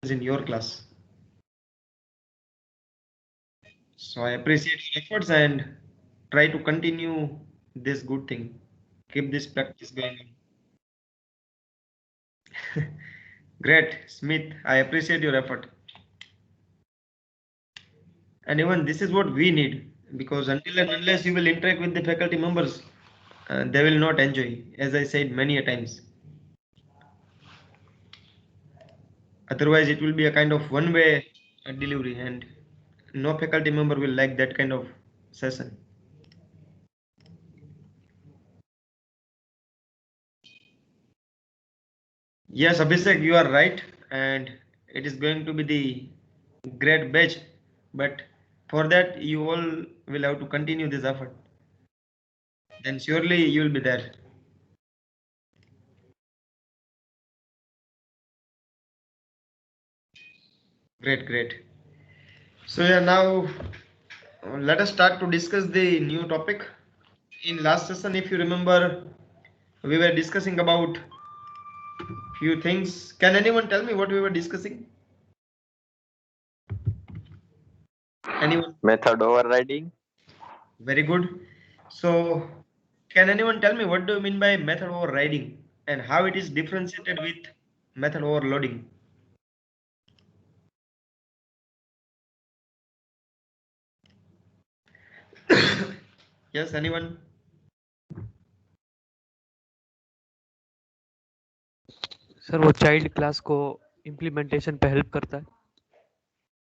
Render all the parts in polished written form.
in your class. So I appreciate your efforts and try to continue this good thing. Keep this practice going on. Great, Smith. I appreciate your effort. And even this is what we need, because until and unless you will interact with the faculty members, they will not enjoy, as I said many a times. Otherwise, it will be a kind of one-way delivery, and no faculty member will like that kind of session. Yes, Abhishek, you are right, and it is going to be the great batch. But for that, you all will have to continue this effort. Then surely you will be there. Great, great. So yeah, now let us start to discuss the new topic. In last session, if you remember, we were discussing about few things. Can anyone tell me what we were discussing? Anyone? Method overriding. Very good. So, can anyone tell me what do you mean by method overriding and how it is differentiated with method overloading? Yes, anyone? Sir वो child class को implementation पे help करता है.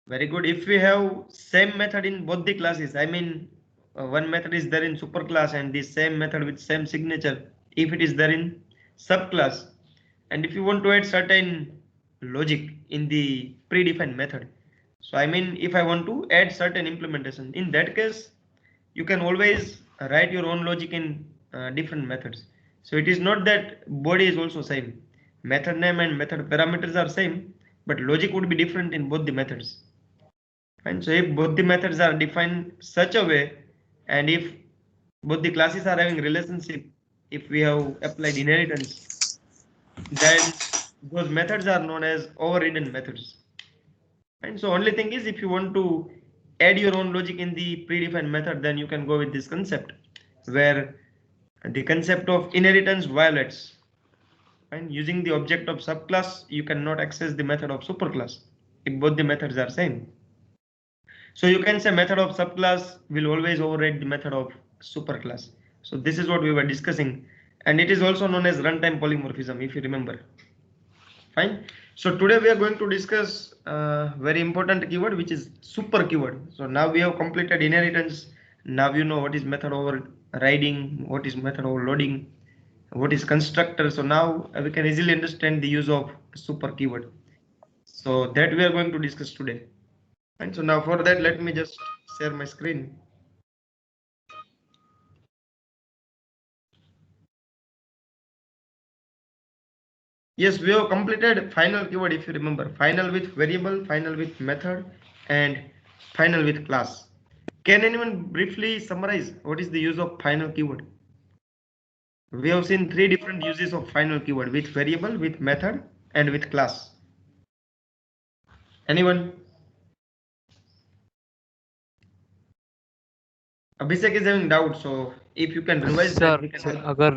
Very good. If we have same method in both the classes, I mean, one method is there in super class and the same method with same signature. If it is there in subclass, and if you want to add certain logic in the predefined method, so I mean, if I want to add certain implementation, in that case, you can always write your own logic in different methods. So it is not that body is also same. Method name and method parameters are same, but logic would be different in both the methods. And so if both the methods are defined such a way, and if both the classes are having relationship, if we have applied inheritance, then those methods are known as overridden methods. And so only thing is, if you want to add your own logic in the predefined method, then you can go with this concept where the concept of inheritance violates. And using the object of subclass, you cannot access the method of superclass if both the methods are same. So you can say method of subclass will always override the method of superclass. So this is what we were discussing, and it is also known as runtime polymorphism, if you remember. Fine. So today we are going to discuss very important keyword, which is super keyword. So now we have completed inheritance. Now you know what is method overriding, what is method overloading, what is constructor. So now we can easily understand the use of super keyword. So that we are going to discuss today. And so now for that, let me just share my screen. Yes, we have completed final keyword, if you remember. Final with variable, final with method, and final with class. Can anyone briefly summarize what is the use of final keyword? We have seen three different uses of final keyword: with variable, with method, and with class. Anyone? Abhishek is having doubt, so if you can revise that, we can sir help. अगर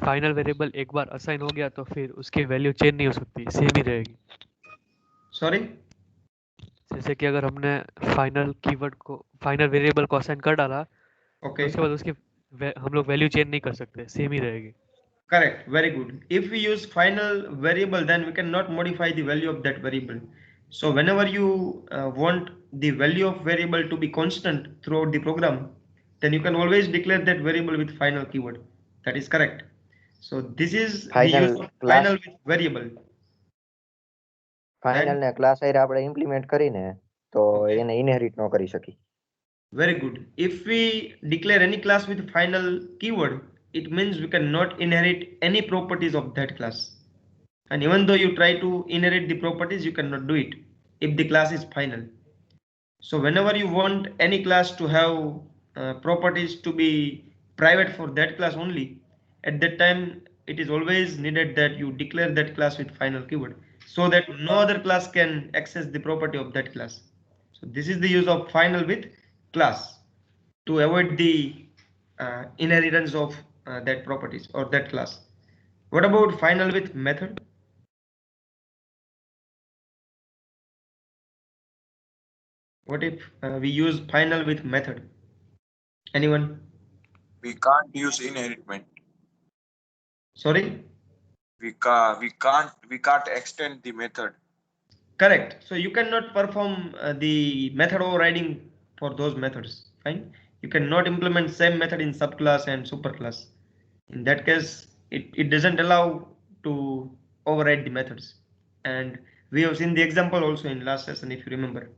final variable एक बार assign हो गया तो फिर उसकी value change नहीं हो सकती, सेम ही रहेगी. Sorry? जैसे कि अगर हमने फाइनल कीवर्ड को फाइनल वेरिएबल को असाइन कर डाला तो Okay. उसके बाद उसकी हम लोग वैल्यू चेंज नहीं कर सकते, सेम ही रहेगी. Correct. Very good. If we use final variable, then we cannot modify the value of that variable. So whenever you want the value of variable to be constant throughout the program, then you can always declare that variable with final keyword. That is correct. So this is the use final of class final with variable. Final Then, ને class આયરે આપણે implement કરીને તો okay, એને inherit ન કરી શકી. very good. If we declare any class with final keyword, it means we cannot inherit any properties of that class. And even though you try to inherit the properties, you cannot do it if the class is final. So whenever you want any class to have properties to be private for that class only, at that time it is always needed that you declare that class with final keyword. so that no other class can access the property of that class. So this is the use of final with class to avoid the inheritance of that properties or that class. What about final with method? What if we use final with method? Anyone? We can't use inheritment. Sorry? We can't extend the method. Correct. So you cannot perform the method overriding for those methods. Fine. You cannot implement same method in subclass and superclass. In that case, it doesn't allow to override the methods. And we have seen the example also in last session, if you remember.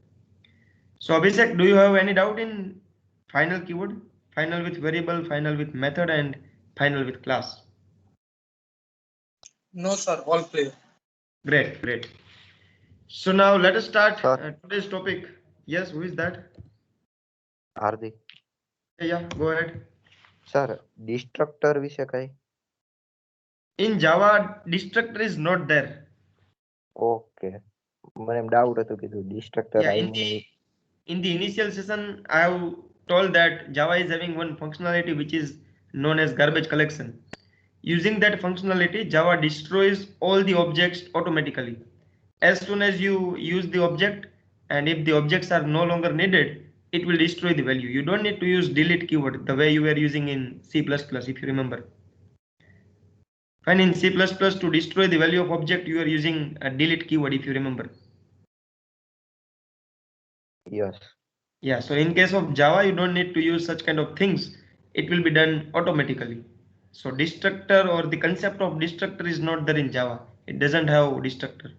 So Abhishek, do you have any doubt in final keyword? Final with variable, final with method, and final with class? No, sir. All clear. Great, great. So now let us start Sir. today's topic. Yes, who is that? Hardik. Yeah, go ahead. Sir, destructor વિશે કઈ? In Java, destructor is not there. Okay. મને એમ doubt હતું કીધું destructor Yeah, આવ્યું નહીં. in the initial session, I have told that Java is having one functionality which is known as garbage collection. Using that functionality, Java destroys all the objects automatically. As soon as you use the object, and if the objects are no longer needed, it will destroy the value. You don't need to use delete keyword the way you were using in C++, if you remember. And in C++, to destroy the value of object, you are using a delete keyword, if you remember. Yes. Yeah, so in case of Java, you don't need to use such kind of things. It will be done automatically. So destructor or the concept of destructor is not there in Java. It doesn't have destructor.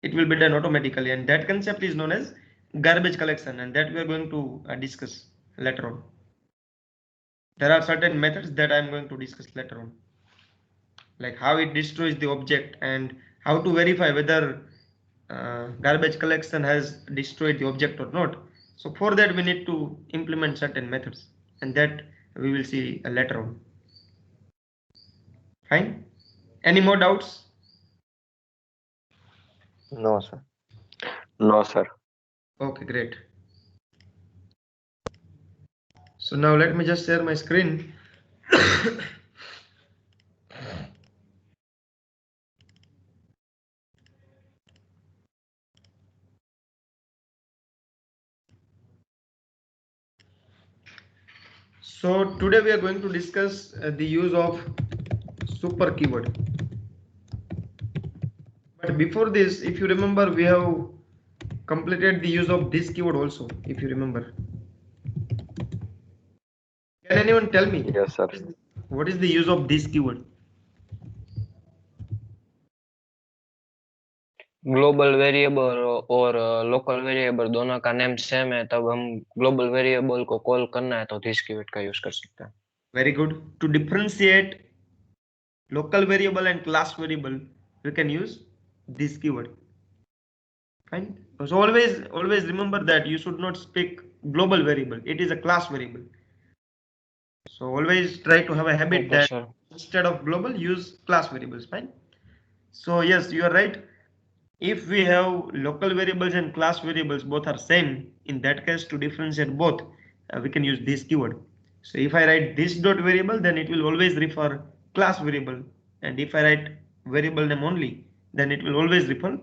It will be done automatically, and that concept is known as garbage collection, and that we are going to discuss later on. There are certain methods that I am going to discuss later on, like how it destroys the object and how to verify whether garbage collection has destroyed the object or not. So for that we need to implement certain methods, and that we will see later on. Fine. Any more doubts? No, sir. No, sir. Okay, great. So now let me just share my screen. So today we are going to discuss the use of super keyword. But before this, if you remember, we have completed the use of this keyword also, if you remember. Can anyone tell me? Yes, sir. What is the use of this keyword? Global variable और local variable दोनों का name same है, तब हम global variable को call करना है तो दिस कीवर्ड का यूज कर सकते हैं. Very good. To differentiate local variable and class variable, we can use this keyword. Fine. So always remember that you should not speak global variable. It is a class variable. So always try to have a habit Okay, that sir. instead of global, use class variables. Fine. So yes, you are right. If we have local variables and class variables, both are same. In that case, to differentiate both, we can use this keyword. So if I write this dot variable, then it will always refer class variable. And if I write variable name only, then it will always refer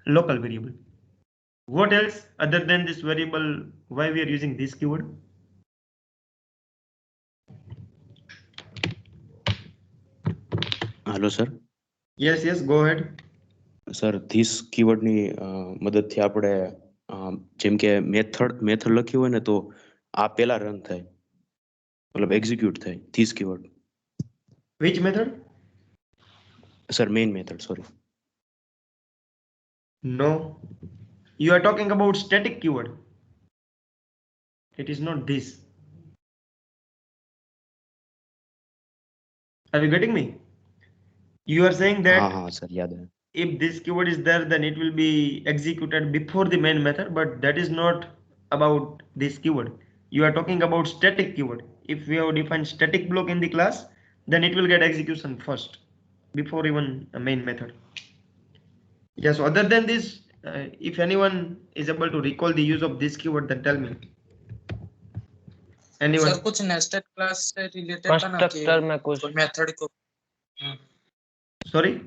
local variable. What else other than this variable, why we are using this keyword? Hello, sir. Yes, go ahead. Sir this કીવર્ડની મદદથી આપણે જેમ કે method લખ્યું હોય ને તો આ પહેલા રન થાય, મતલબ એક્ઝિક્યુટ થાય this keyword. Which method? Sir main method, sorry. No, you are talking about static keyword. It is not this. Are you getting me? You are saying that હા સર યાદ આવે. if this keyword is there, then it will be executed before the main method, but that is not about this keyword. You are talking about static keyword. If we have defined static block in the class, then it will get execution first before even a main method. Yes, other than this, if anyone is able to recall the use of this keyword, then tell me. Anyone? Sir कुछ nested class से related था ना कि constructor में कुछ कोई method को Sorry?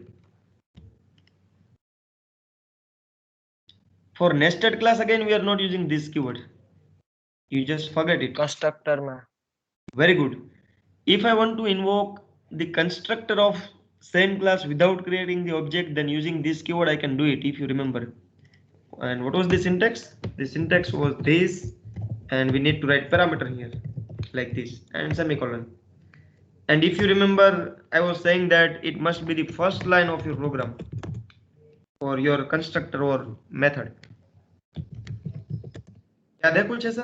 For nested class, again, we are not using this keyword. You just forget it. Constructor में Very good. If I want to invoke the constructor of same class without creating the object, then using this keyword, I can do it, if you remember. And what was the syntax? The syntax was this, and we need to write parameter here, like this, and semicolon. And if you remember, I was saying that it must be the first line of your program or your constructor or method. याद है कुछ ऐसा?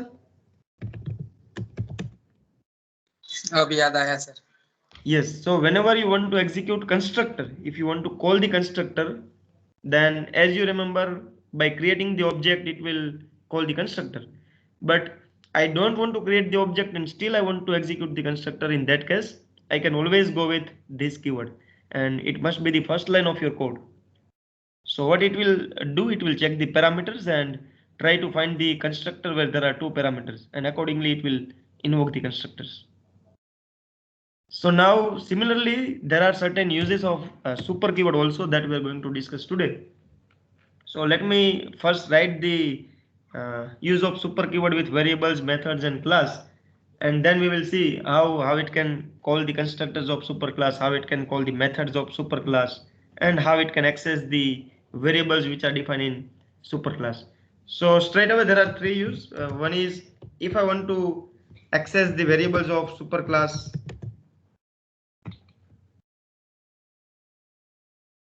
अब याद आया sir. Yes, so whenever you want to execute constructor, if you want to call the constructor, then as you remember, by creating the object, it will call the constructor. But I don't want to create the object and still I want to execute the constructor. In that case, I can always go with this keyword, and it must be the first line of your code. So what it will do, it will check the parameters and try to find the constructor where there are two parameters, and accordingly it will invoke the constructors. So now similarly, there are certain uses of super keyword also that we are going to discuss today. So let me first write the use of super keyword with variables, methods, and class, and then we will see how it can call the constructors of super class, how it can call the methods of super class, and how it can access the variables which are defined in super class. So straight away there are three use. One is if I want to access the variables of super class,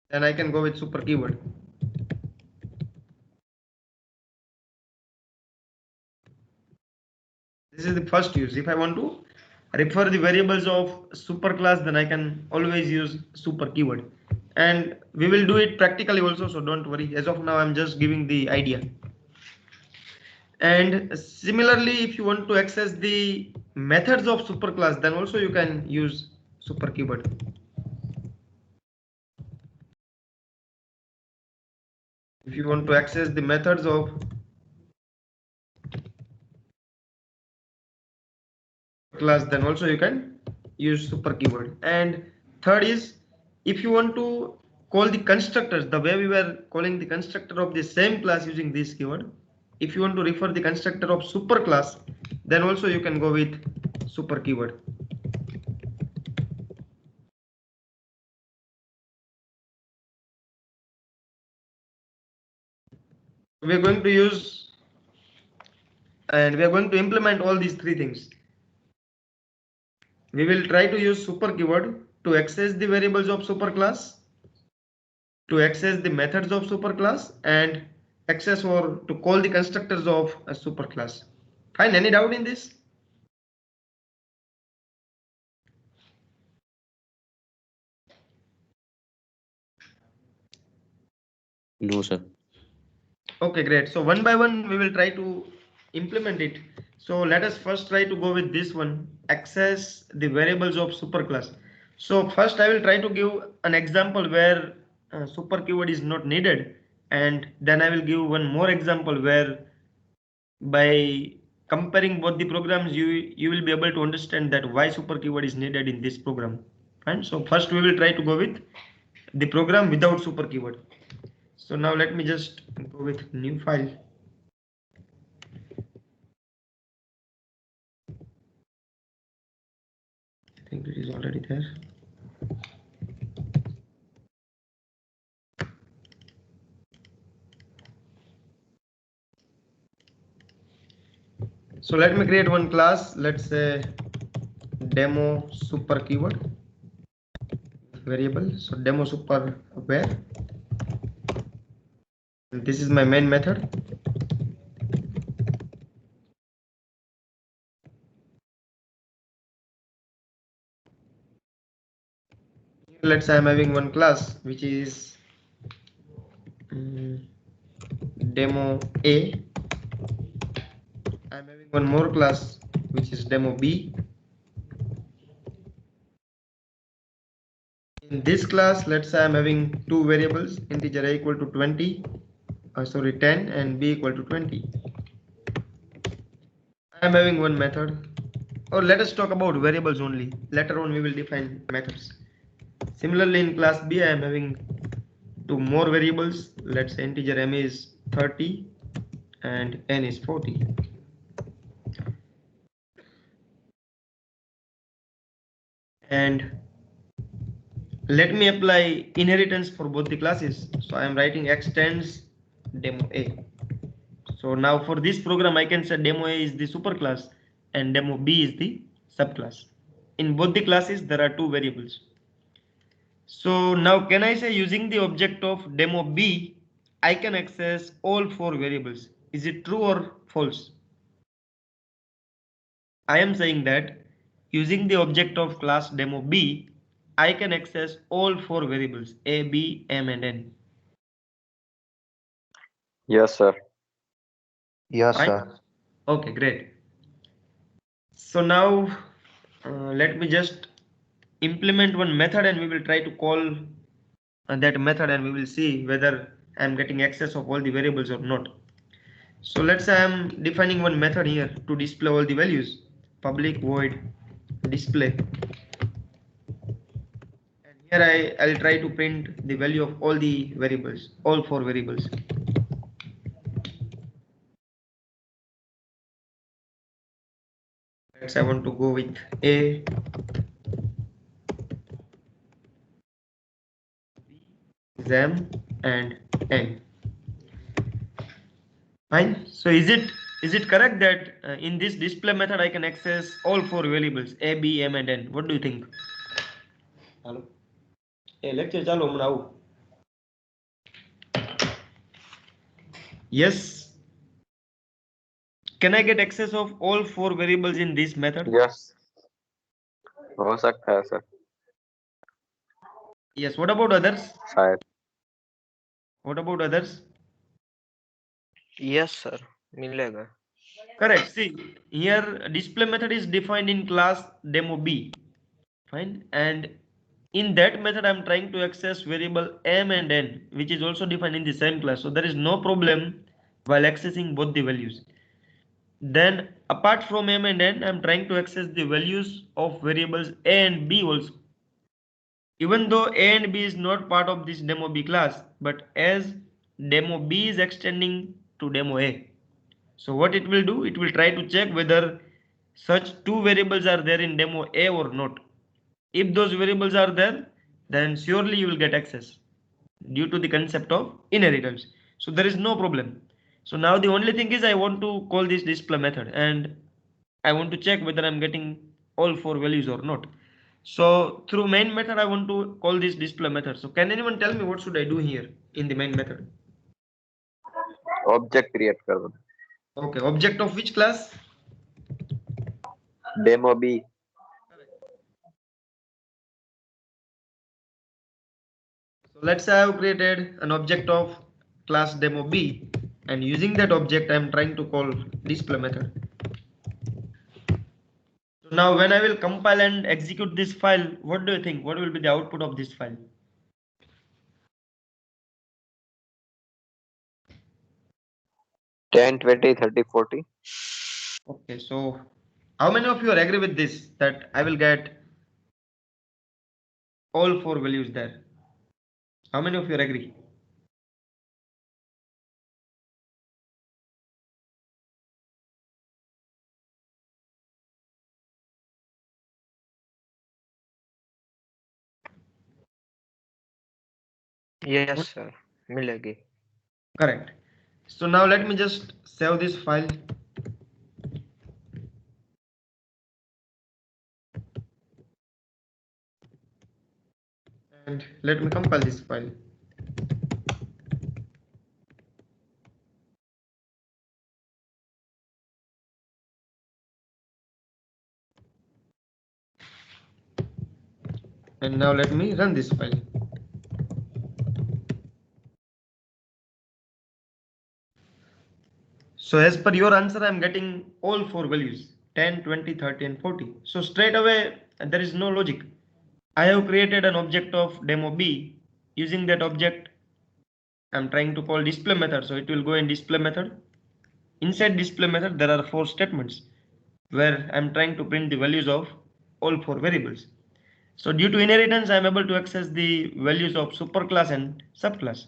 then I can go with super keyword. This is the first use. If I want to refer the variables of super class, then I can always use super keyword. And we will do it practically also, so don't worry. As of now, I'm just giving the idea. And similarly, if you want to access the methods of super class, then also you can use super keyword. If you want to access the methods of class, then also you can use super keyword. And third is if you want to call the constructors the way we were calling the constructor of the same class using this keyword, if you want to refer the constructor of super class, then also you can go with super keyword. We are going to use and we are going to implement all these three things. We will try to use super keyword to access the variables of super class, to access the methods of super class, and access or to call the constructors of a super class. Fine, any doubt in this? No, sir. Okay, great. So one by one we will try to implement it. So let us first try to go with this one, access the variables of super class. So first I will try to give an example where super keyword is not needed, and then I will give one more example where by comparing both the programs you will be able to understand that why super keyword is needed in this program. Fine. So first we will try to go with the program without super keyword. So now let me just go with new file. I think it is already there. So let me create one class. Let's say demo super keyword variable. So demo super where. And this is my main method. Let's say I'm having one class which is demo A. I'm having one more class which is demo B. In In this class, let's say I'm having two variables, integer a equal to 20, 10 and b equal to 20. I'm having one method, or let us talk about variables only. Later on we will define methods. Similarly, in class B, I am having two more variables. Let's say integer m is 30 and n is 40. And let me apply inheritance for both the classes. So I am writing extends demo a. So now for this program, I can say demo a is the superclass and demo b is the subclass. In both the classes, there are two variables. So now can I say using the object of demo b, I can access all four variables. Is it true or false? I am saying that using the object of class demo b, I can access all four variables a, b, m and n. Yes, sir. Yes, Right? sir. Okay, great. So now let me just implement one method and we will try to call that method and we will see whether I'm getting access of all the variables or not. So let's say I'm defining one method here to display all the values. Public void display. And here I'll try to print the value of all the variables, all four variables. Let's I want to go with A, B, M and N. Fine. So is it correct that in this display method I can access all four variables A, B, M and N? What do you think? Hello. Hey, lecture chalo hamna aવું. Yes. Can I get access of all four variables in this method? Yes. हो सकता है sir Yes. What about others? शायद What about others? Yes, sir. मिलेगा. Correct. See, here display method is defined in class demo B. Fine. And in that method, I'm trying to access variable m and n, which is also defined in the same class. So there is no problem while accessing both the values. Then apart from m and n, I'm trying to access the values of variables a and b also. Even though a and b is not part of this demo b class, but as demo b is extending to demo a. So what it will do, it will try to check whether such two variables are there in demo a or not. If those variables are there, then surely you will get access due to the concept of inheritance. So there is no problem. So now the only thing is I want to call this display method and I want to check whether I'm getting all four values or not. So through main method, I want to call this display method. So can anyone tell me what should I do here in the main method? Object create कर दो Okay, object of which class? Demo B So let's say I have created an object of class demo B and using that object I am trying to call display method. So now when I will compile and execute this file, what do you think? What will be the output of this file? Ten 20 30 40 Okay, so how many of you are agree with this that I will get all four values there? How many of you are agree? Yes, sir. मिलेगी. Correct. So now let me just save this file. And let me compile this file. And now let me run this file. So as per your answer, I'm getting all four values 10, 20, 30 and 40. So straight away, there is no logic. I have created an object of demo B. Using that object, I'm trying to call display method. So it will go in display method. Inside display method, there are 4 statements where I'm trying to print the values of all 4 variables. So due to inheritance, I'm able to access the values of superclass and subclass.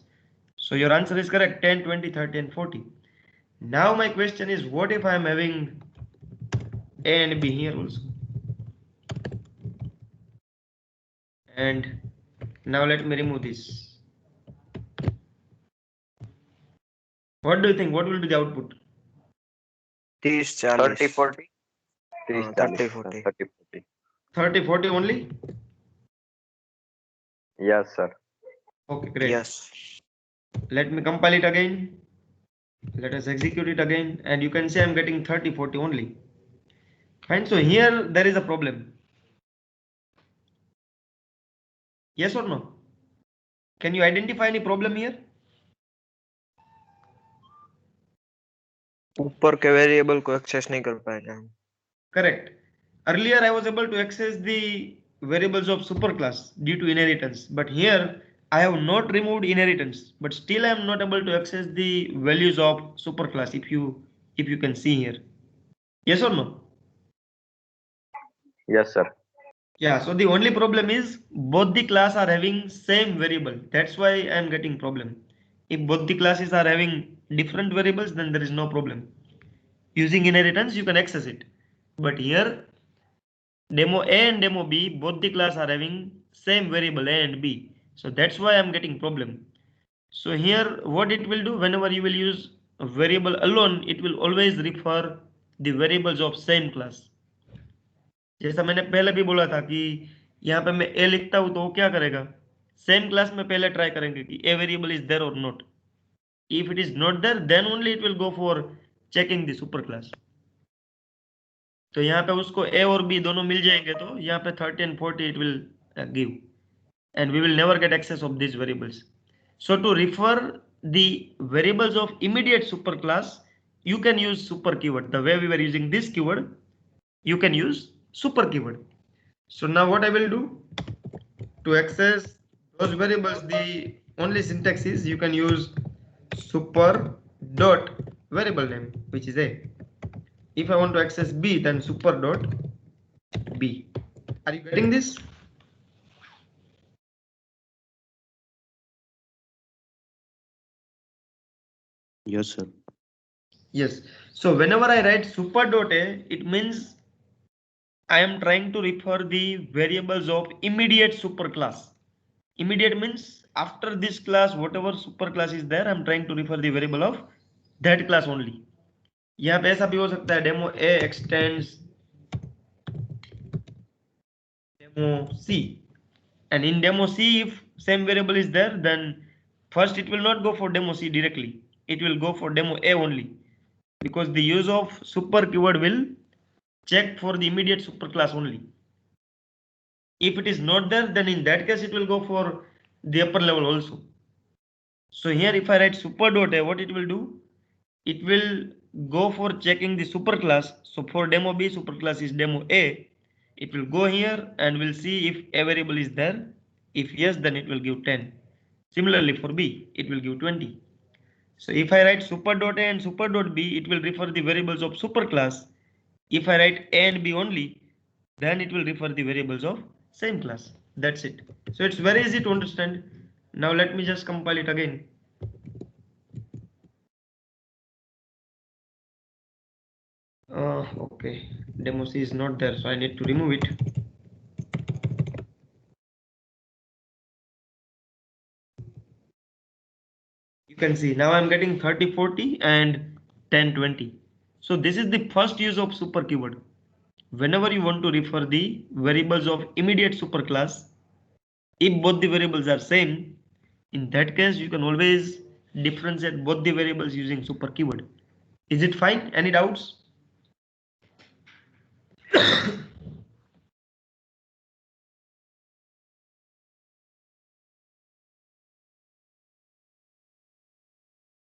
So your answer is correct, 10, 20, 30 and 40. Now my question is, what if I'm having A and B here also? And now let me remove this. What do you think? What will be the output? 30, 30, 40. 30, 30, 40. 40. 30, 40. 30, 40 only? Yes, sir. Okay, great. Yes. Let me compile it again. Let us execute it again. And you can say I'm getting 30, 40 only. Fine. So here there is a problem. Yes or no? Can you identify any problem here? ऊपर के variable को access नहीं कर पाएगा हम। Correct. Earlier I was able to access the variables of superclass due to inheritance, but here I have not removed inheritance, but still I am not able to access the values of superclass if you can see here. Yes or no? Yes, sir. Yeah, so the only problem is both the class are having same variable. That's why I am getting problem. If both the classes are having different variables, then there is no problem. Using inheritance, you can access it. But here, demo A and demo B, both the class are having same variable A and B. So that's why I'm getting problem. So here, what it will do, whenever you will use a variable alone, it will always refer the variables of same class. जैसा मैंने पहले भी बोला था कि यहाँ पे मैं a लिखता हूँ तो वो क्या करेगा, सेम क्लास में पहले ट्राई करेंगे कि a वेरिएबल इज देयर और not. If it is not there, then only it will go for checking the super class. तो यहाँ पे उसको a और b दोनों मिल जाएंगे तो यहाँ पे 30 and 40 it will give, and we will never get access of these variables. So to refer the variables of immediate superclass, you can use super keyword. The way we were using this keyword, you can use super keyword. So now what I will do to access those variables, the only syntax is you can use super dot variable name, which is a. If I want to access b, then super dot b. Are you getting this? Yes, sir. Yes. So whenever I write super dot a, it means I am trying to refer the variables of immediate superclass. Immediate means after this class, whatever superclass is there, I'm trying to refer the variable of that class only. यहाँ पे ऐसा भी हो सकता है, demo A extends demo C, and in demo C if same variable is there, then first it will not go for demo C directly, it will go for demo A only, because the use of super keyword will check for the immediate superclass only. If it is not there, then in that case it will go for the upper level also. So here if I write super dot a, what it will do, it will go for checking the superclass. So for demo B, superclass is demo A. It will go here and will see if a variable is there. If yes, then it will give 10. Similarly for B, it will give 20. So if I write super dot A and super dot B, it will refer the variables of superclass. If I write A and B only, then it will refer the variables of same class. That's it. So it's very easy to understand. Now let me just compile it again. Okay, demo C is not there, so I need to remove it. You can see now I'm getting 30, 40 and 10, 20. So this is the first use of super keyword. Whenever you want to refer the variables of immediate superclass, if both the variables are same, in that case you can always differentiate both the variables using super keyword. Is it fine? Any doubts?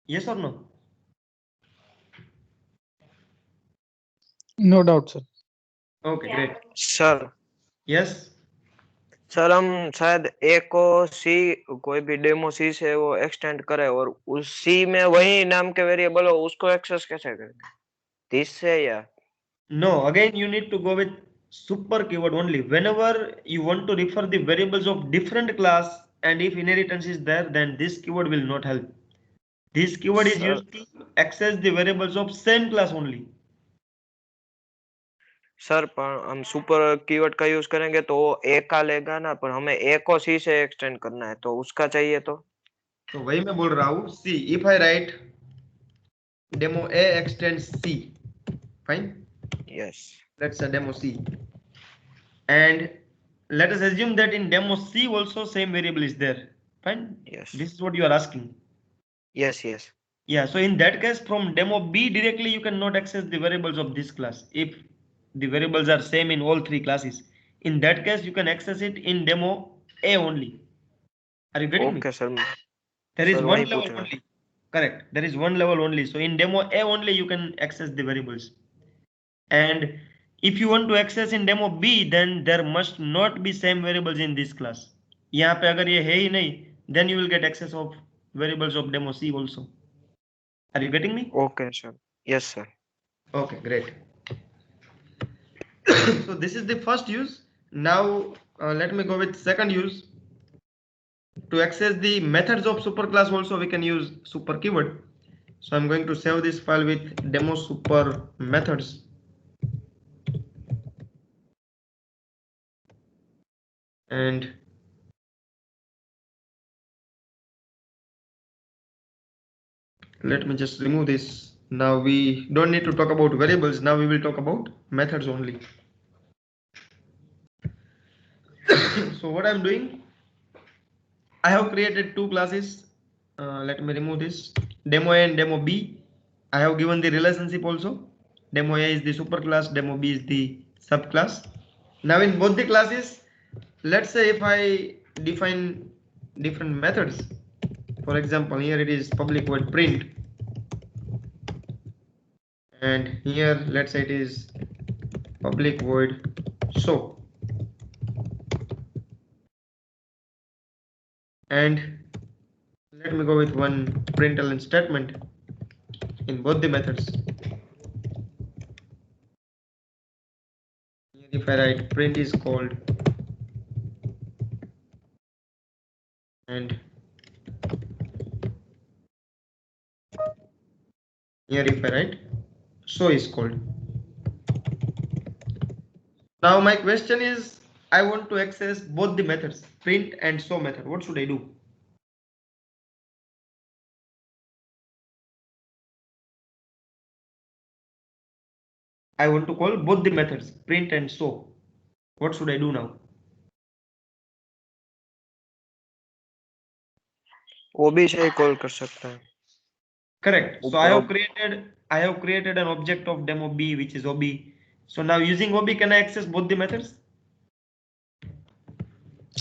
Yes or no? No doubt, sir. Okay, great. Sir, Yes. Sir हम शायद ए को सी, कोई भी demo सी से वो extend करे और उस सी में वही नाम के वेरिएबल हो उसको एक्सेस कैसे करेंगे, दिस से या? No, again you need to go with super keyword only. Whenever you want to refer the variables of different class and if inheritance is there, then this keyword will not help. This keyword is Sir, used to access the variables of same class only. Sir पर हम super keyword का use करेंगे तो वो ए का लेगा ना, पर हमें ए को सी से एक्सटेंड करना है तो उसका चाहिए तो? तो वही मैं बोल रहा हूँ. See, if I write demo A extends C, fine. Yes Let's say demo C, and let us assume that in demo C also same variable is there. Fine. Yes This is what you are asking. Yes yes Yeah. So in that case, from demo B directly you cannot access the variables of this class if the variables are same in all three classes. In that case, you can access it in demo A only. Are you getting me? Okay sir, There is sir one वही level पूछ रहा only. Correct. There is one level only. So in demo A only you can access the variables. And if you want to access in demo B, then there must not be same variables in this class. यहाँ पे अगर ये है ही नहीं, then you will get access of variables of demo C also. Are you getting me? Okay sir, yes sir. Okay, great. So this is the first use. Now let me go with second use. To access the methods of superclass also we can use super keyword. So I'm going to save this file with demo super methods. And let me just remove this. Now we don't need to talk about variables. Now we will talk about methods only. So what I'm doing, I have created two classes. Let me remove this, demo A and demo B. I have given the relationship also. Demo A is the superclass, demo B is the subclass. Now in both the classes, let's say if I define different methods, for example here it is public void print, and here let's say it is public void show, and let me go with one println statement in both the methods. Here if I write print is called, and here if I write show is called. Now my question is, I want to access both the methods, print and show method. What should I do? I want to call both the methods, print and show. What should I do now? वो भी सही call कर सकता है. Correct. So I have created an object of demo B, which is OB. So now using OB, can I access both the methods?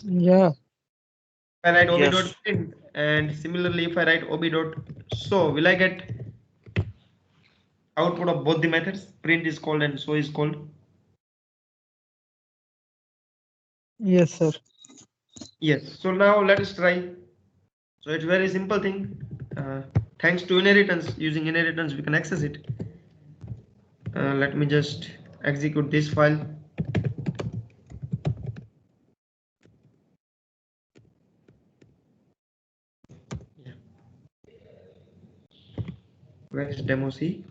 Yeah. If I write OB Yes. dot print, and similarly if I write OB dot show, will I get output of both the methods? Print is called and show is called. Yes, sir. Yes. So now let us try. So it's very simple thing. Thanks to inheritance, using inheritance we can access it. Let me just execute this file. Where is demo C?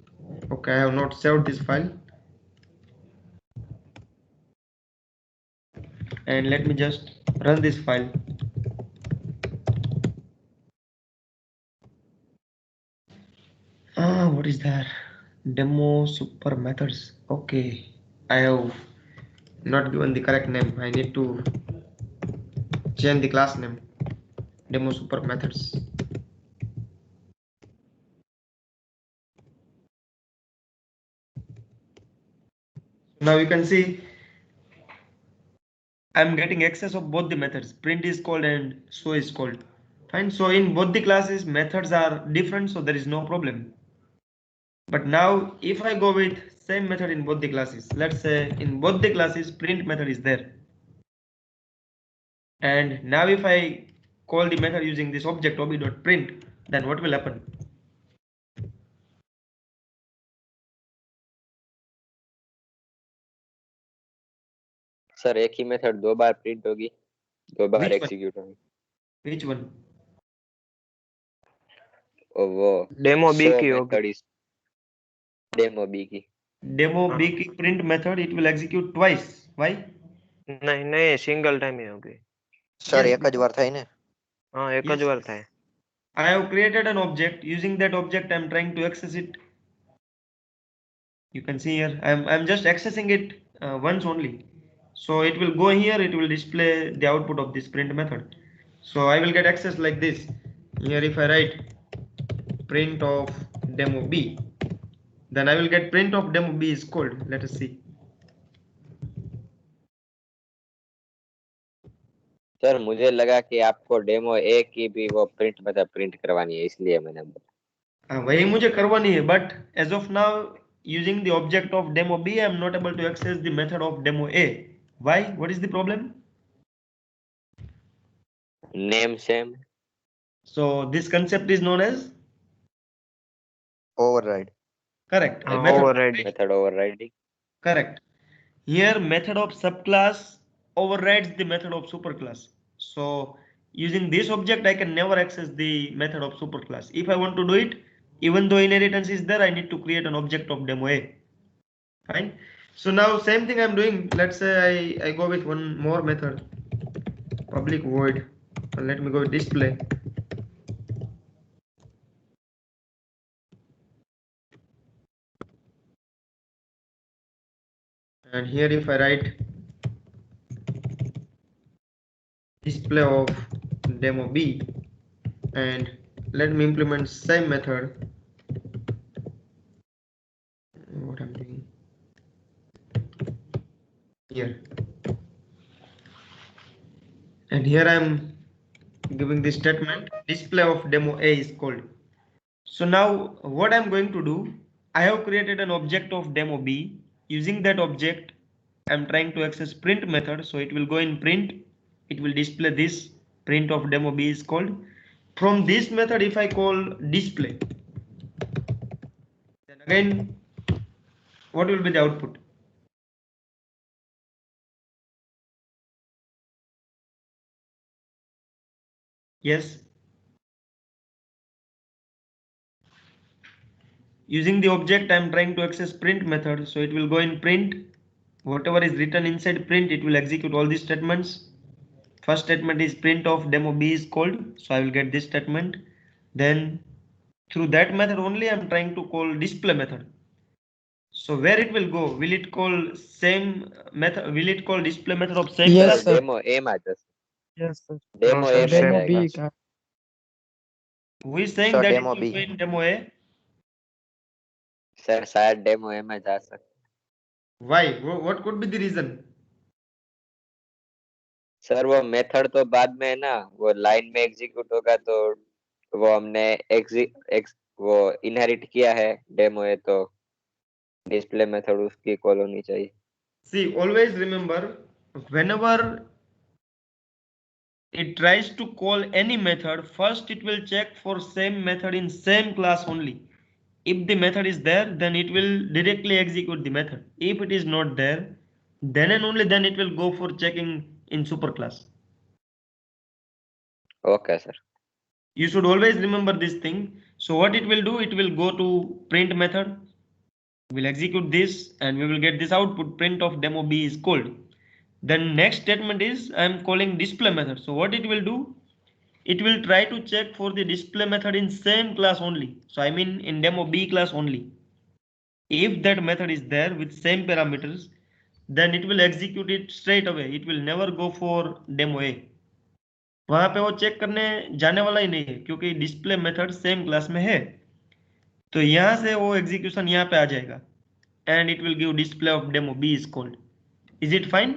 Okay, I have not saved this file. And let me just run this file. What is that? Demo super methods. Okay, I have not given the correct name. I need to change the class name. Demo super methods. Now you can see I'm getting access of both the methods. Print is called and show is called. Fine. So in both the classes, methods are different, so there is no problem. But now if I go with same method in both the classes, let's say in both the classes print method is there. And now if I call the method using this object ob.print, then what will happen? Sir एक ही method 2 बार print होगी, 2 बार Which one? Execute होगी। Which one? और वो demo B show की होगी। Method इस demo B की। Demo B की print method, it will execute twice. Why? नहीं नहीं સિંગલ ટાઈમ ही होगी। સર Yes, એક જ વાર થાય ને? हाँ एक yes. જ વાર થાય। I have created an object. Using that object, I'm trying to access it. You can see here, I'm just accessing it once only. So it will go here, it will display the output of this print method. So I will get access like this. Here if I write print of demo B, then I will get print of demo B is called. Let us see. Sir मुझे लगा कि आपको demo ए की भी वो print method print करवानी है, इसलिए मैंने बोला। वही मुझे करवानी है, but as of now using the object of demo B, I am not able to access the method of demo A. Why? What is the problem? Name same. So this concept is known as override. correct. हाँ Method overriding. Method overriding. correct. Here method of subclass overrides the method of superclass. So using this object, I can never access the method of superclass. If I want to do it, even though inheritance is there, I need to create an object of demo A. Fine. So now same thing I'm doing. Let's say I go with one more method, public void. Let me go with display. And here if I write display of demo B, and let me implement same method. What I'm doing here, and here I'm giving the statement display of demo A is called. So now what I'm going to do, I have created an object of demo B. Using that object, I'm trying to access print method. So it will go in print, it will display this print of demo B is called. From this method, if I call display, then again what will be the output? Yes, using the object I'm trying to access print method, so it will go in print, whatever is written inside print, it will execute all these statements. First statement is print of demo B is called, so I will get this statement. Then through that method only I'm trying to call display method. So where it will go? Will it call same method? Will it call display method of same Yes, class? sir. Demo A में जैसे Yes, sir. Demo sir, A same Demo में B. जाएगा। Who is saying Sir, that it demo will B. go in demo A? Sir शायद demo A में जा सकते। Why? What could be the reason? Sir वो method तो बाद में है ना, वो लाइन में एग्जीक्यूट होगा, तो वो हमने वो इनहेरिट किया है डेमो ए, तो डिस्प्ले मेथड उसकी कॉल होनी चाहिए। See, always remember, whenever it tries to call any method, first it will check for same method in same class only. If the method is there, then it will directly execute the method. If it is not there, then and only then it will go for checking in superclass. Okay sir. You should always remember this thing. So what it will do, it will go to print method. We'll execute this and we will get this output print of demo B is called. Then next statement is I'm calling display method. So what it will do, it will try to check for the display method in same class only. So I mean in demo B class only. If that method is there with same parameters, then it will execute it straight away. It will never go for demo A. वहां पे वो check करने जाने वाला ही नहीं है क्योंकि display method same class में है, तो यहां से वो एग्जीक्यूशन यहाँ पे आ जाएगा and it will give display of demo B is called. Is it fine?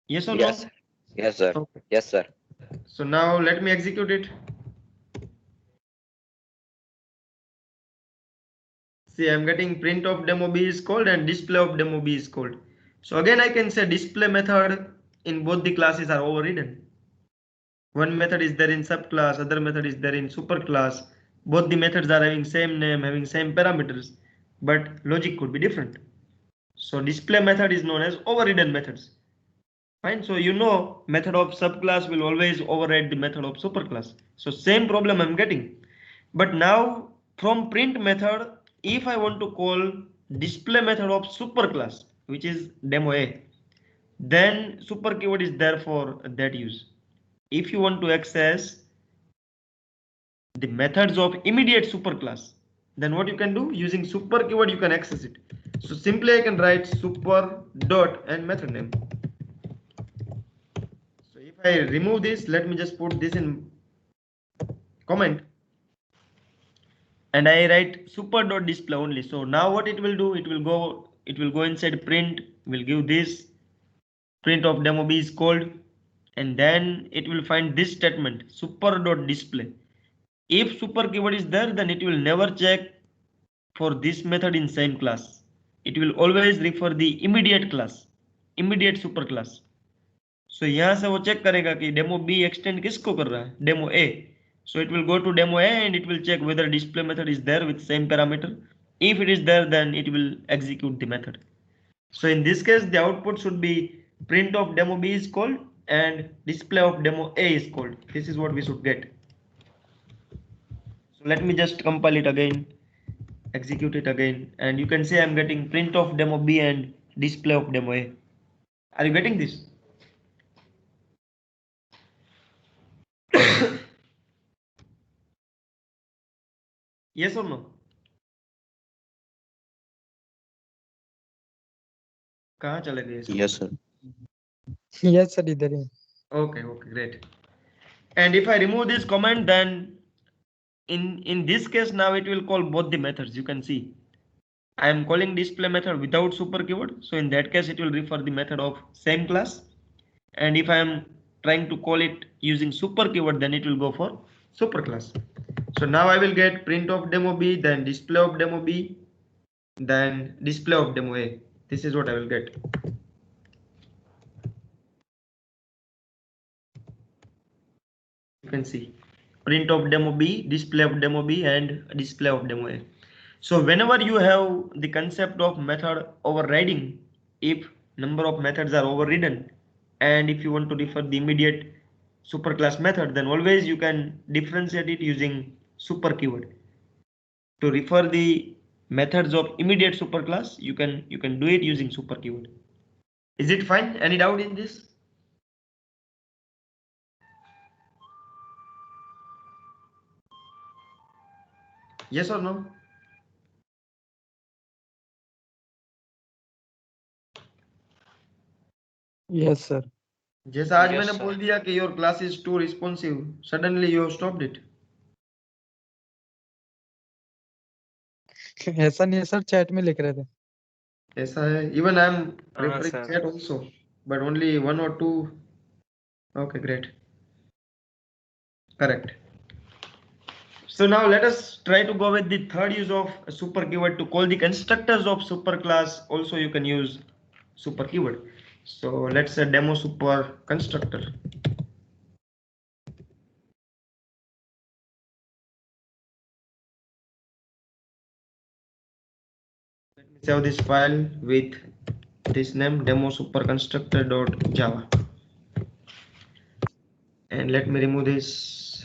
Yes or no? Yes yes sir, Okay. Yes sir. So now let me execute it. See, I'm getting print of demo B is called and display of demo B is called. So again, I can say display method in both the classes are overridden. One method is there in subclass, other method is there in superclass. Both the methods are having same name, having same parameters, but logic could be different. So display method is known as overridden methods. Fine. So you know method of subclass will always override the method of superclass. So same problem I'm getting. But now from print method, if I want to call display method of superclass, which is demo A, then super keyword is there for that use. If you want to access the methods of immediate superclass, then what you can do, using super keyword you can access it. So simply I can write super dot and method name. So if I remove this, let me just put this in comment and I write super dot display only. So now what it will do, it will go inside print, will give this print of demo B is called, and then it will find this statement super dot display. If super keyword is there, then it will never check for this method in same class. It will always refer the immediate class, immediate super class. So यहाँ से वो check करेगा कि demo B extend किसको कर रहा है, demo A. So it will go to demo A and it will check whether display method is there with same parameter. If it is there, then it will execute the method. So in this case, the output should be print of demo B is called and display of demo A is called. This is what we should get. So let me just compile it again, execute it again, and you can say I'm getting print of demo B and display of demo A. Are you getting this? Yes or no? कहाँ चले गए सब? Yes, sir. Yes, sir, इधर ही. Okay, great. And if I remove this comment, then in this case now it will call both the methods. You can see I am calling display method without super keyword. So in that case it will refer the method of same class. And if I am trying to call it using super keyword, then it will go for super class. So now I will get print of demo B, then display of demo B, then display of demo A. This is what I will get. You can see print of demo B, display of demo B, and display of demo A. So whenever you have the concept of method overriding, if number of methods are overridden, and if you want to refer the immediate superclass method, then always you can differentiate it using super keyword. To refer the methods of immediate superclass, you can do it using super keyword. Is it fine? Any doubt in this? Yes or no? Yes, sir. जैसा आज Yes, मैंने sir. बोल दिया कि your class is too responsive, suddenly you have stopped it. ऐसा नहीं है sir, chat में लिख रहे थे. ऐसा है. Even I am हाँ, referring sir. chat also, but only one or two. Okay, great. Correct. So now let us try to go with the third use of super keyword to call the constructors of superclass. Also, you can use super keyword. So let's say demo super constructor. Let me save this file with this name demo super constructor.java. And let me remove this.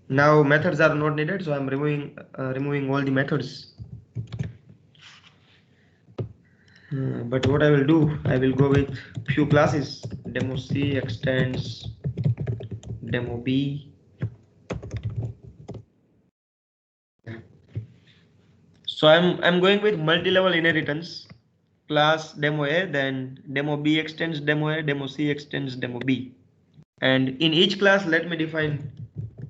Now methods are not needed, so I'm removing all the methods. But what I will do, I will go with few classes. Demo C extends demo B. So I'm going with multi-level inheritance. Class demo A, then demo B extends demo A, demo C extends demo B. And in each class, let me define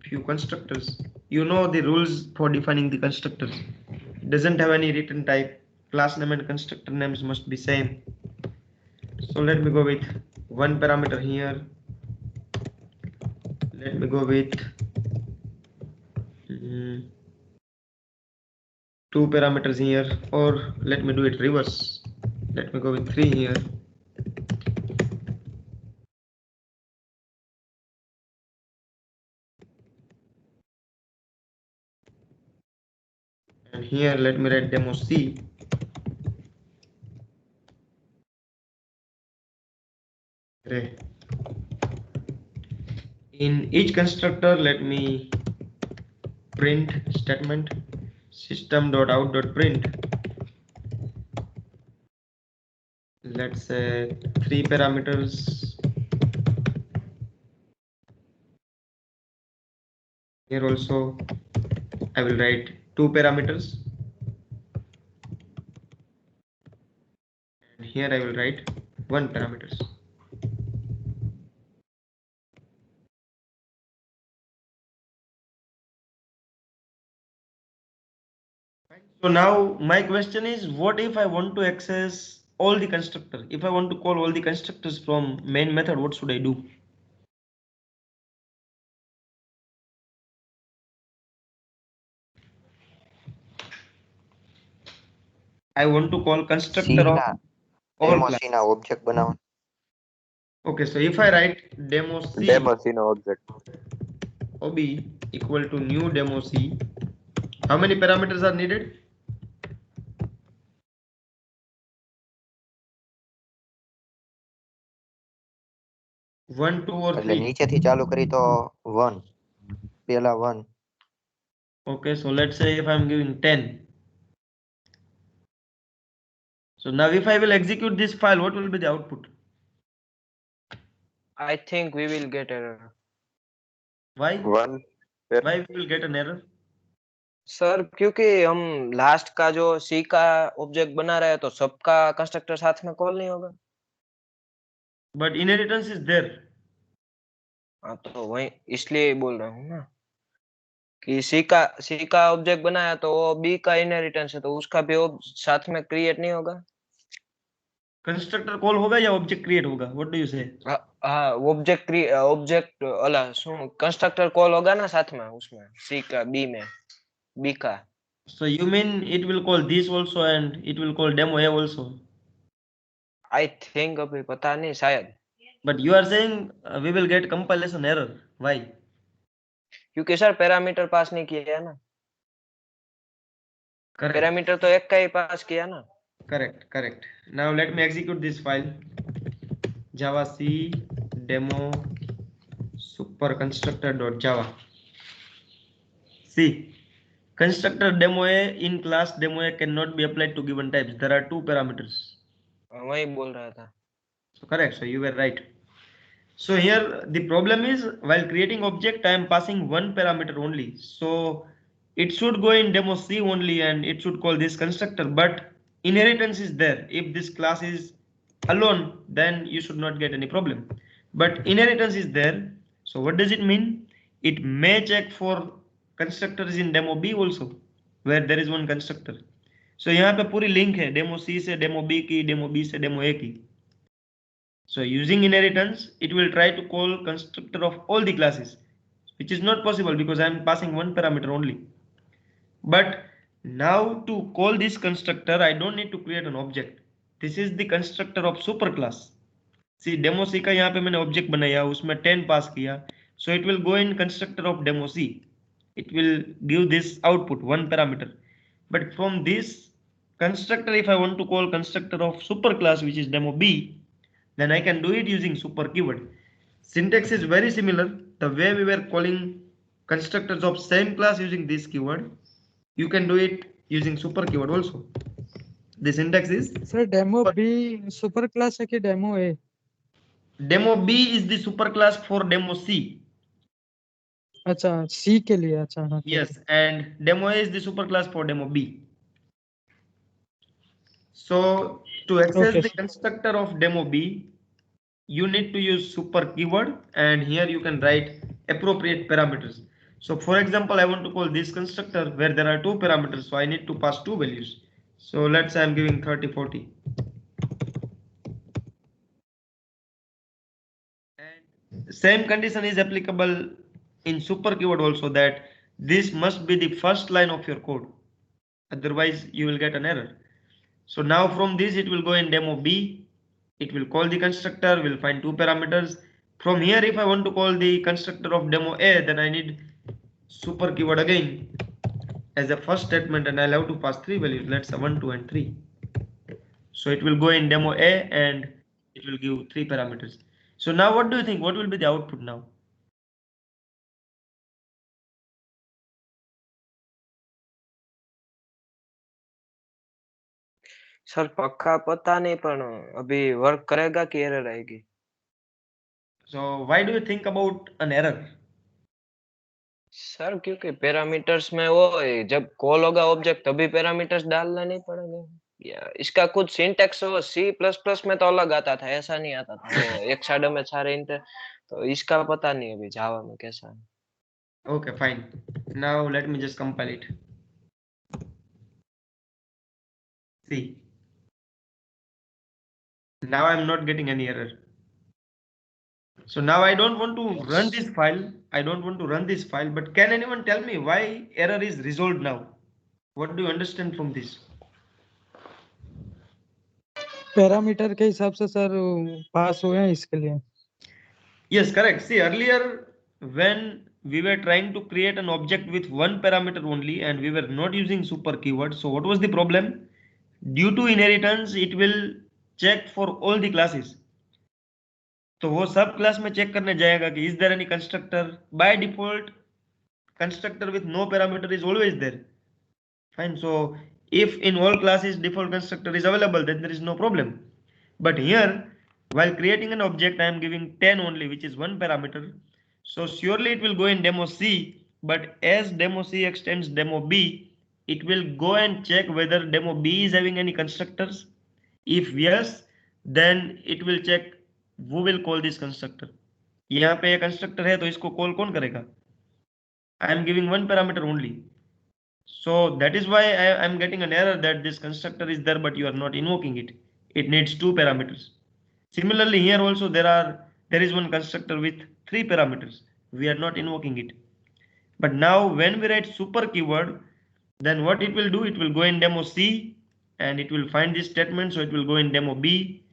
few constructors. You know the rules for defining the constructors. It doesn't have any written type. Class name and constructor names must be same. So let me go with one parameter here. Let me go with 2 parameters here, or let me do it reverse. Let me go with 3 here. And here let me write demo C. Okay. In each constructor, let me print statement system.out.print. Let's say 3 parameters. Here also I will write 2 parameters. And here I will write 1 parameters. So now my question is, what if I want to access all the constructor? If I want to call all the constructors from main method, what should I do? I want to call C constructor of ના all demo class. C ના object બનાવો. Okay, so if I write demo C Demo C no object. ob equal to new demo C, how many parameters are needed? One, two, or એટલે three? નીચેથી ચાલુ કરી તો 1 પેલા 1 Okay, so let's say if I'm giving 10. So now if I will execute this file, what will be the output? I think we will get error. Why? One. Why we will get an error? Sir क्योंकि हम last का जो सी का object बना रहे हैं तो सबका कंस्ट्रक्टर साथ में कॉल नहीं होगा. But inheritance is there. हाँ तो वही इसलिए बोल रहा हूँ ना कि सी का ऑब्जेक्ट बनाया तो वो बी का इनहेरिटेंस है तो उसका भी साथ में क्रिएट नहीं होगा. कंस्ट्रक्टर कॉल होगा या ऑब्जेक्ट क्रिएट होगा? व्हाट डू यू से? हाँ ऑब्जेक्ट अला कंस्ट्रक्टर कॉल होगा ना साथ में उसमें सी का बी का. So you mean it will call this also and it will call demo A also? I think अभी पता नहीं शायद. But you are saying we will get compilation error. Why? क्योंकि सर पैरामीटर पास नहीं किया है ना. Correct. पैरामीटर तो एक का ही पास किया ना. Correct. Now let me execute this file. Java C demo super constructor.java. See, constructor demo A in class demo A cannot be applied to given types. There are 2 parameters. वही बोल रहा था. So correct. So you were right. So here the problem is, while creating object, I am passing 1 parameter only. So it should go in demo C only and it should call this constructor, but inheritance is there. If this class is alone, then you should not get any problem. But inheritance is there. So what does it mean? It may check for constructors in demo B also, where there is one constructor. So यहाँ पे पूरी link है demo C से demo B की, demo B से demo A की. So using inheritance, it will try to call constructor of all the classes, which is not possible because I am passing 1 parameter only. But now to call this constructor, I don't need to create an object. This is the constructor of superclass. See, demo C का यहाँ पे मैंने object बनाया, उसमें 10 pass किया. So it will go in constructor of demo C. It will give this output 1 parameter. But from this constructor, if I want to call constructor of superclass, which is demo B, then I can do it using super keyword. Syntax is very similar. The way we were calling constructors of same class using this keyword, you can do it using super keyword also. The syntax is, sir demo be super class है कि demo A? demo B is the superclass for demo C. अच्छा सी के लिए. अच्छा हाँ. Yes, and demo A is the superclass for demo B. So to access Okay, the constructor of demo B, you need to use super keyword, and here you can write appropriate parameters. So for example, I want to call this constructor where there are 2 parameters, so I need to pass 2 values. So let's say I'm giving 30, 40. And same condition is applicable in super keyword also, that this must be the first line of your code. Otherwise, you will get an error. So now from this, it will go in demo B. It will call the constructor, will find two parameters. From here, if I want to call the constructor of demo A, then I need super keyword again as a first statement, and I'll have to pass three values. Let's say 1, 2, and 3. So it will go in demo A and it will give three parameters. So now what do you think? What will be the output now? Sir पक्का पता नहीं पर अभी work करेगा कि error आएगी? So why do you think about an error? Sir क्योंकि parameters में वो है, जब कॉल होगा ऑब्जेक्ट तभी पैरामीटर्स डालना नहीं पड़ेगा या इसका कुछ सिंटैक्स हो C++ में तो अलग आता था, ऐसा नहीं आता था वो एक साइड में सारे इंटर, तो इसका पता नहीं अभी जावा में कैसा है. Okay, fine. Now let me just compile it. See. Now I'm not getting any error. So now I don't want to run this file. I don't want to run this file, but can anyone tell me why error is resolved now? What do you understand from this? Parameter के हिसाब से sir पास हुए हैं इसके लिए. Yes, correct. See, earlier when we were trying to create an object with one parameter only and we were not using super keyword, so what was the problem? Due to inheritance, it will check for all the classes. तो वो सब class में check करने जाएगा कि is there any constructor. By default constructor with no parameter is always there. Fine. So if in all classes default constructor is available, then there is no problem. But here, while creating an object, I am giving 10 only, which is one parameter. So surely it will go in demo C, but as demo C extends demo B, it will go and check whether demo B is having any constructors. If yes, then it will check who will call this constructor. यहाँ पे constructor है तो इसको call कौन करेगा? I am giving one parameter only. So that is why I am getting an error that this constructor is there, but you are not invoking it. It needs two parameters. Similarly, here also there is one constructor with three parameters. We are not invoking it. But now when we write super keyword, then what it will do? It will go in demo C and it will find this statement. So it will go in demo B.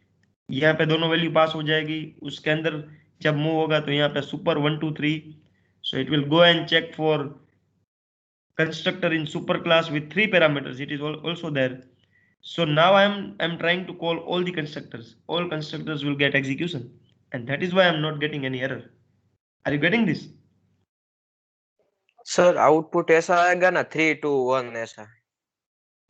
यहाँ पे दोनों value pass हो जाएगी. उसके अंदर जब move होगा तो यहाँ पे super 1, 2, 3. So it will go and check for constructor in super class with three parameters. It is also there. So now I'm trying to call all the constructors. All constructors will get execution, and that is why I'm not getting any error. Are you getting this? Sir output ऐसा आएगा ना 3, 2, 1 ऐसा.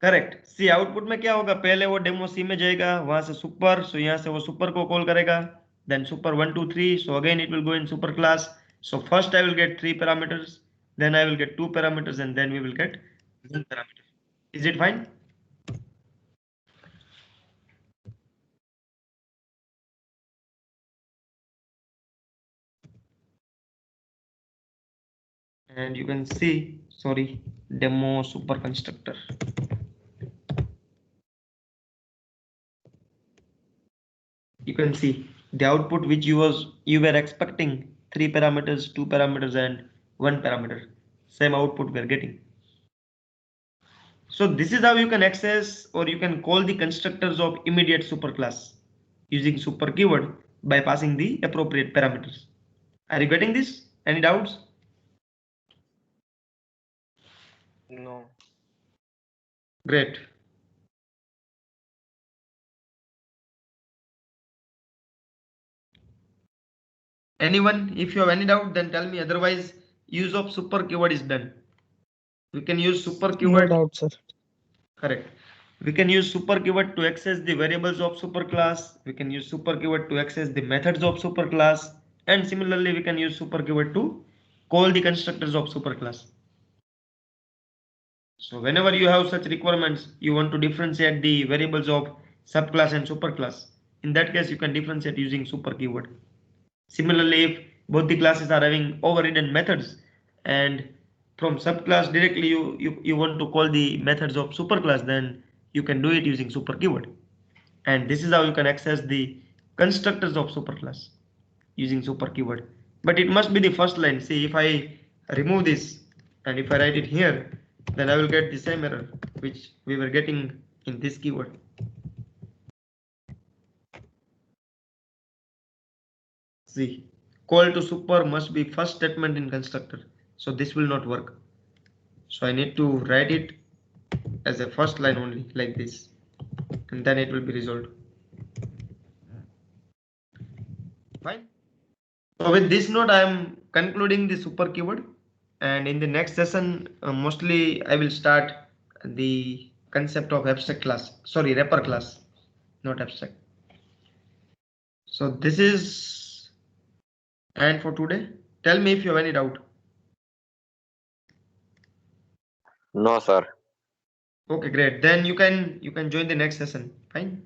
Correct. सी output में क्या होगा? पहले वो demo सी में जाएगा, वहां से सुपर, सो यहाँ से वो सुपर को कॉल करेगा, then super 1, 2, 3. So again it will go in super class. So first I will get three parameters, then I will get two parameters, and then we will get one parameter. Is it fine? And you can see, sorry, demo super constructor. You can see the output which you were expecting, three parameters, two parameters, and one parameter. Same output we are getting. So this is how you can access or you can call the constructors of immediate superclass using super keyword by passing the appropriate parameters. Are you getting this? Any doubts? No. Great. Anyone, if you have any doubt, then tell me. Otherwise, use of super keyword is done. We can use super keyword. No doubt, sir. Correct. We can use super keyword to access the variables of superclass. We can use super keyword to access the methods of superclass. And similarly, we can use super keyword to call the constructors of superclass. So whenever you have such requirements, you want to differentiate the variables of subclass and superclass. In that case, you can differentiate using super keyword. Similarly, if both the classes are having overridden methods and from subclass directly you want to call the methods of superclass, then you can do it using super keyword. And this is how you can access the constructors of superclass using super keyword. But it must be the first line. See, if I remove this and if I write it here, then I will get the same error which we were getting in this keyword. See, call to super must be first statement in constructor. So this will not work. So I need to write it as a first line only like this, and then it will be resolved. Fine. So with this note, I am concluding the super keyword, and in the next session, mostly I will start the concept of abstract class. Sorry, wrapper class, not abstract. So this is and for today. Tell me if you have any doubt. No, sir. Okay, great. Then you can join the next session. Fine.